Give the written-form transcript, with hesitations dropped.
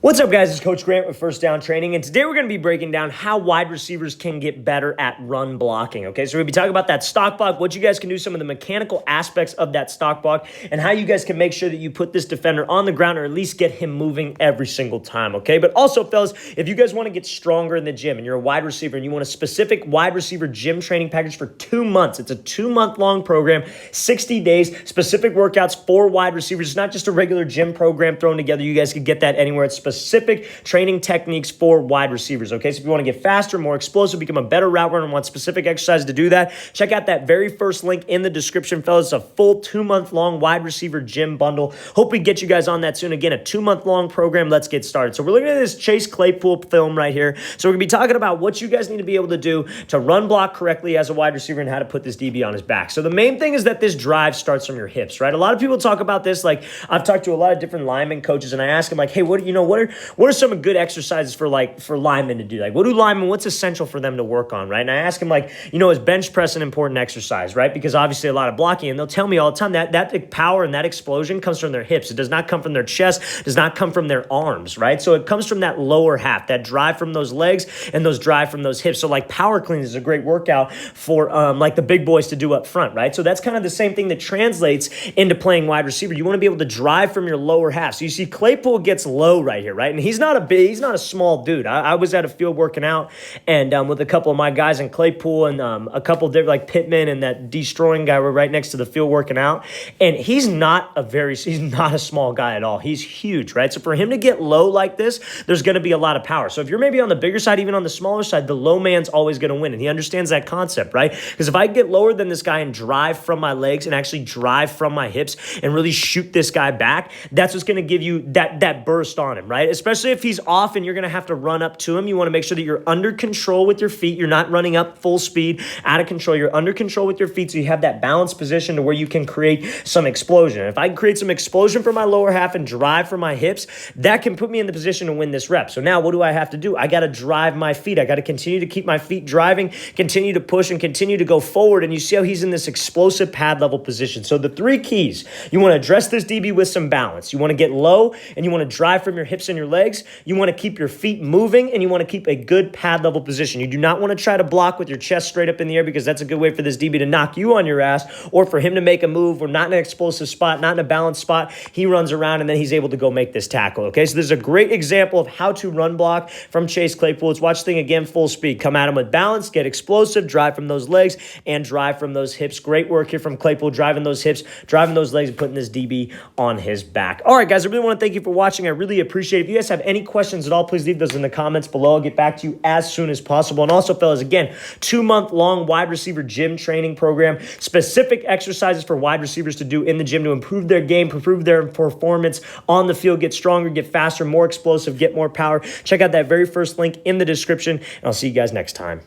What's up, guys? It's Coach Grant with First Down Training, and today we're going to be breaking down how wide receivers can get better at run blocking, okay? So we're going to be talking about that stock block, what you guys can do, some of the mechanical aspects of that stock block, and how you guys can make sure that you put this defender on the ground or at least get him moving every single time, okay? But also, fellas, if you guys want to get stronger in the gym and you're a wide receiver and you want a specific wide receiver gym training package for 2 months, it's a 2-month-long program, 60 days, specific workouts for wide receivers. It's not just a regular gym program thrown together. You guys can get that anywhere. It's specific training techniques for wide receivers, okay? So if you want to get faster, more explosive, become a better route runner, and want specific exercises to do that, check out that very first link in the description, fellas. It's a full 2-month-long wide receiver gym bundle. Hope we get you guys on that soon. Again, a 2-month-long program. Let's get started. So we're looking at this Chase Claypool film right here. So we're going to be talking about what you guys need to be able to do to run block correctly as a wide receiver and how to put this DB on his back. So the main thing is that this drive starts from your hips, right? A lot of people talk about this. Like, I've talked to a lot of different lineman coaches, and I ask them, like, hey, what are some good exercises for linemen to do? Like, what's essential for them to work on, right? And I ask them, like, is bench press an important exercise, right? Because obviously a lot of blocking, and they'll tell me all the time that power and that explosion comes from their hips. It does not come from their chest, does not come from their arms, right? So it comes from that lower half, that drive from those legs and those drive from those hips. So like power clean is a great workout for like the big boys to do up front, right? So that's kind of the same thing that translates into playing wide receiver. You want to be able to drive from your lower half. So you see Claypool gets low right here, right? And he's not a small dude. I was at a field working out and with a couple of my guys, and Claypool and a couple of different, like Pittman and that destroying guy were right next to the field working out. And he's not a small guy at all. He's huge, right? So for him to get low like this, there's going to be a lot of power. So if you're maybe on the bigger side, even on the smaller side, the low man's always going to win. And he understands that concept, right? Because if I get lower than this guy and drive from my legs and actually drive from my hips and really shoot this guy back, that's what's going to give you that burst on him, right? Especially if he's off and you're going to have to run up to him. You want to make sure that you're under control with your feet. You're not running up full speed, out of control. You're under control with your feet, so you have that balanced position to where you can create some explosion. If I can create some explosion from my lower half and drive from my hips, that can put me in the position to win this rep. So now what do I have to do? I got to drive my feet. I got to continue to keep my feet driving, continue to push, and continue to go forward. And you see how he's in this explosive pad level position. So the 3 keys: you want to address this DB with some balance. You want to get low, and you want to drive from your hips and your legs. You want to keep your feet moving, and you want to keep a good pad level position. You do not want to try to block with your chest straight up in the air, because that's a good way for this DB to knock you on your ass, or for him to make a move. Or not in an explosive spot, not in a balanced spot. He runs around and then he's able to go make this tackle, okay? So this is a great example of how to run block from Chase Claypool. Let's watch the thing again, full speed. Come at him with balance, get explosive, drive from those legs, and drive from those hips. Great work here from Claypool, driving those hips, driving those legs, and putting this DB on his back. All right, guys, I really want to thank you for watching. I really appreciate it. If you guys have any questions at all, please leave those in the comments below. I'll get back to you as soon as possible. And also, fellas, again, 2-month-long wide receiver gym training program, specific exercises for wide receivers to do in the gym to improve their game, improve their performance on the field, get stronger, get faster, more explosive, get more power. Check out that very first link in the description, and I'll see you guys next time.